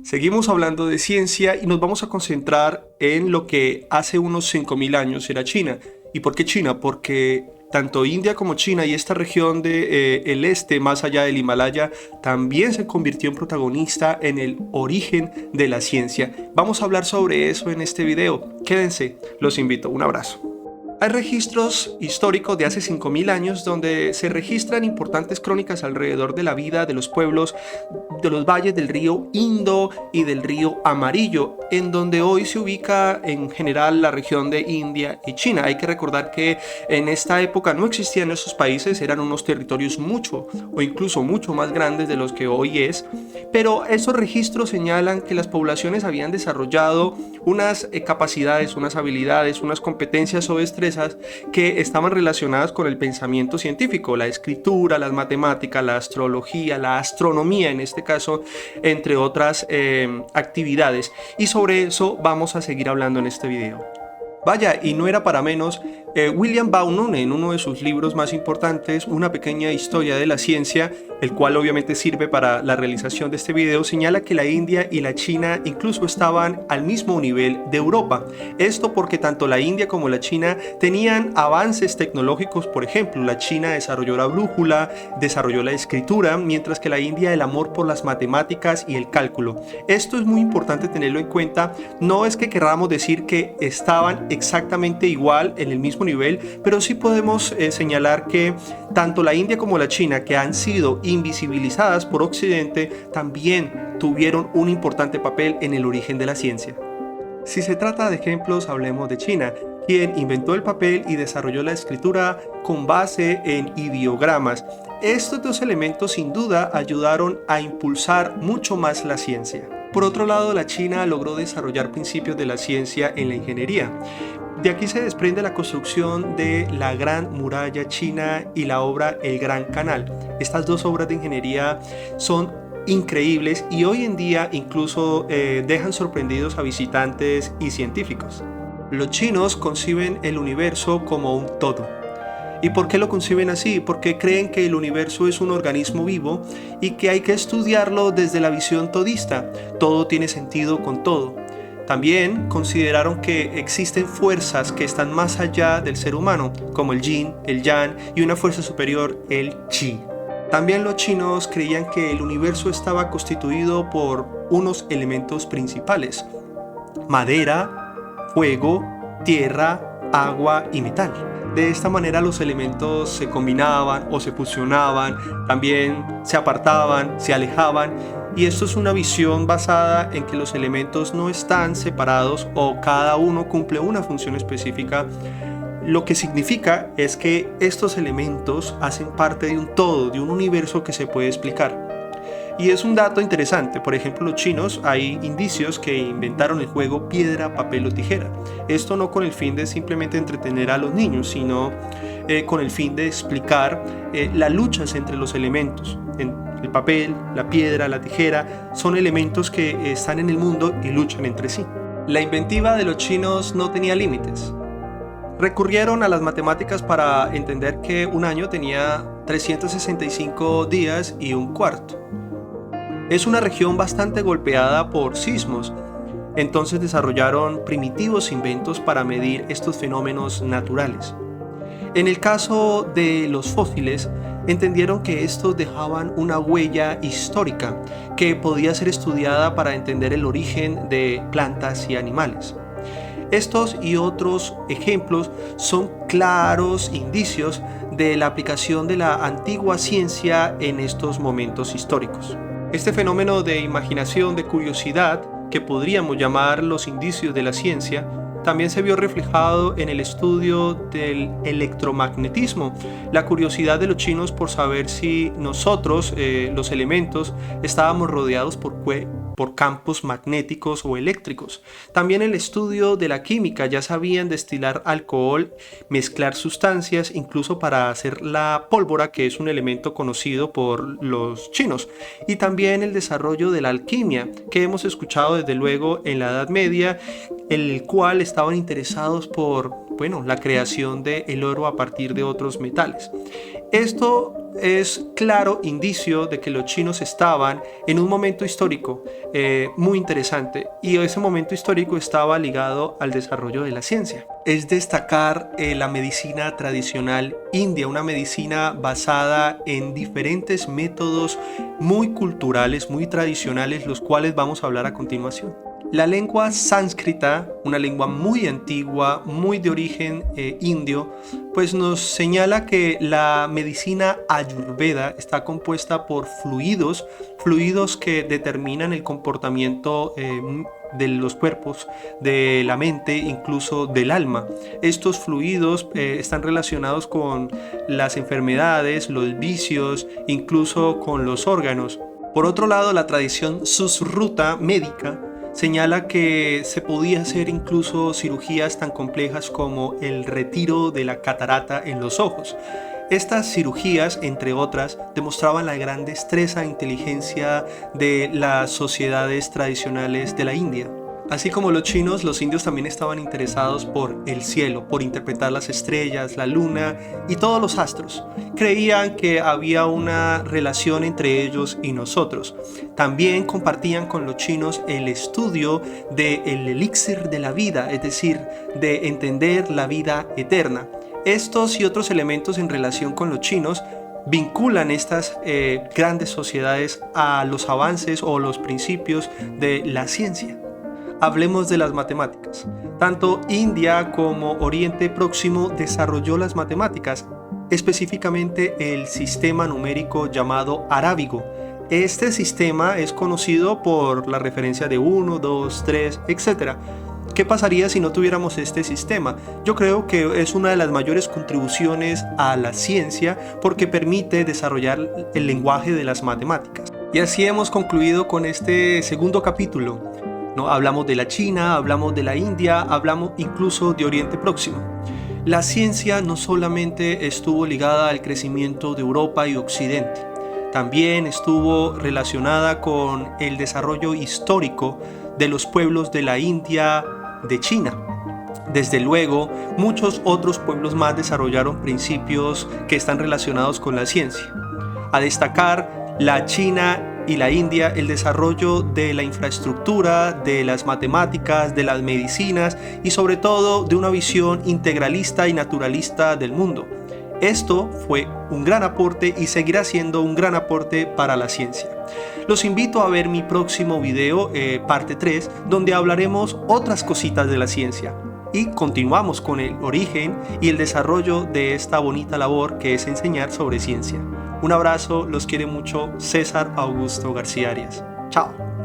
Seguimos hablando de ciencia y nos vamos a concentrar en lo que hace unos 5.000 años era China. ¿Y por qué China? Porque tanto India como China y esta región del este, más allá del Himalaya, también se convirtió en protagonista en el origen de la ciencia. Vamos a hablar sobre eso en este video. Quédense, los invito. Un abrazo. Hay registros históricos de hace 5.000 años donde se registran importantes crónicas alrededor de la vida de los pueblos de los valles del río Indo y del río Amarillo, en donde hoy se ubica en general la región de India y China. Hay que recordar que en esta época no existían esos países, eran unos territorios mucho o incluso mucho más grandes de los que hoy es, pero esos registros señalan que las poblaciones habían desarrollado unas capacidades, unas habilidades, unas competencias o destrezas que estaban relacionadas con el pensamiento científico, la escritura, las matemáticas, la astrología, la astronomía en este caso, entre otras actividades. Y sobre eso vamos a seguir hablando en este video. Vaya, y no era para menos, William Bauman, en uno de sus libros más importantes, Una pequeña historia de la ciencia, el cual obviamente sirve para la realización de este video, señala que la India y la China incluso estaban al mismo nivel de Europa. Esto porque tanto la India como la China tenían avances tecnológicos. Por ejemplo, la China desarrolló la brújula, desarrolló la escritura, mientras que la India el amor por las matemáticas y el cálculo. Esto es muy importante tenerlo en cuenta. No es que queramos decir que estaban exactamente igual en el mismo nivel, pero sí podemos señalar que tanto la India como la China, que han sido invisibilizadas por Occidente, también tuvieron un importante papel en el origen de la ciencia. Si se trata de ejemplos, hablemos de China, quien inventó el papel y desarrolló la escritura con base en ideogramas. Estos dos elementos sin duda ayudaron a impulsar mucho más la ciencia. Por otro lado, la China logró desarrollar principios de la ciencia en la ingeniería. De aquí se desprende la construcción de la Gran Muralla China y la obra El Gran Canal. Estas dos obras de ingeniería son increíbles y hoy en día incluso dejan sorprendidos a visitantes y científicos. Los chinos conciben el universo como un todo. ¿Y por qué lo conciben así? Porque creen que el universo es un organismo vivo y que hay que estudiarlo desde la visión todista. Todo tiene sentido con todo. También consideraron que existen fuerzas que están más allá del ser humano, como el yin, el yang y una fuerza superior, el chi. También los chinos creían que el universo estaba constituido por unos elementos principales: madera, fuego, tierra, agua y metal. De esta manera los elementos se combinaban o se fusionaban, también se apartaban, se alejaban, y esto es una visión basada en que los elementos no están separados o cada uno cumple una función específica. Lo que significa es que estos elementos hacen parte de un todo, de un universo que se puede explicar. Y es un dato interesante. Por ejemplo, los chinos, hay indicios que inventaron el juego piedra, papel o tijera. Esto no con el fin de simplemente entretener a los niños, sino con el fin de explicar las luchas entre los elementos. El papel, la piedra, la tijera son elementos que están en el mundo y luchan entre sí. La inventiva de los chinos no tenía límites. Recurrieron a las matemáticas para entender que un año tenía 365 días y un cuarto. Es una región bastante golpeada por sismos, entonces desarrollaron primitivos inventos para medir estos fenómenos naturales. En el caso de los fósiles, entendieron que estos dejaban una huella histórica que podía ser estudiada para entender el origen de plantas y animales. Estos y otros ejemplos son claros indicios de la aplicación de la antigua ciencia en estos momentos históricos. Este fenómeno de imaginación, de curiosidad, que podríamos llamar los indicios de la ciencia, también se vio reflejado en el estudio del electromagnetismo, la curiosidad de los chinos por saber si nosotros, los elementos, estábamos rodeados por campos magnéticos o eléctricos. También el estudio de la química, ya sabían destilar alcohol, mezclar sustancias, incluso para hacer la pólvora, que es un elemento conocido por los chinos. Y también el desarrollo de la alquimia, que hemos escuchado desde luego en la Edad Media, en el cual estaban interesados por la creación del oro a partir de otros metales. Esto es claro indicio de que los chinos estaban en un momento histórico muy interesante, y ese momento histórico estaba ligado al desarrollo de la ciencia. Es destacar la medicina tradicional india, una medicina basada en diferentes métodos muy culturales, muy tradicionales, los cuales vamos a hablar a continuación. La lengua sánscrita, una lengua muy antigua, muy de origen indio, pues nos señala que la medicina ayurveda está compuesta por fluidos que determinan el comportamiento de los cuerpos, de la mente, incluso del alma. Estos fluidos están relacionados con las enfermedades, los vicios, incluso con los órganos. Por otro lado, la tradición susruta médica señala que se podía hacer incluso cirugías tan complejas como el retiro de la catarata en los ojos. Estas cirugías, entre otras, demostraban la gran destreza e inteligencia de las sociedades tradicionales de la India. Así como los chinos, los indios también estaban interesados por el cielo, por interpretar las estrellas, la luna y todos los astros. Creían que había una relación entre ellos y nosotros. También compartían con los chinos el estudio del elixir de la vida, es decir, de entender la vida eterna. Estos y otros elementos en relación con los chinos vinculan estas grandes sociedades a los avances o los principios de la ciencia. Hablemos de las matemáticas. Tanto India como Oriente Próximo desarrolló las matemáticas, específicamente el sistema numérico llamado arábigo. Este sistema es conocido por la referencia de 1, 2, 3, etc. ¿Qué pasaría si no tuviéramos este sistema? Yo creo que es una de las mayores contribuciones a la ciencia porque permite desarrollar el lenguaje de las matemáticas. Y así hemos concluido con este segundo capítulo. ¿No? Hablamos de la China, hablamos de la India, hablamos incluso de Oriente Próximo. La ciencia no solamente estuvo ligada al crecimiento de Europa y Occidente, también estuvo relacionada con el desarrollo histórico de los pueblos de la India, de China. Desde luego, muchos otros pueblos más desarrollaron principios que están relacionados con la ciencia. A destacar, la China y la India, el desarrollo de la infraestructura, de las matemáticas, de las medicinas y sobre todo de una visión integralista y naturalista del mundo. Esto fue un gran aporte y seguirá siendo un gran aporte para la ciencia. Los invito a ver mi próximo video, parte 3, donde hablaremos otras cositas de la ciencia. Y continuamos con el origen y el desarrollo de esta bonita labor que es enseñar sobre ciencia. Un abrazo, los quiere mucho César Augusto García Arias. Chao.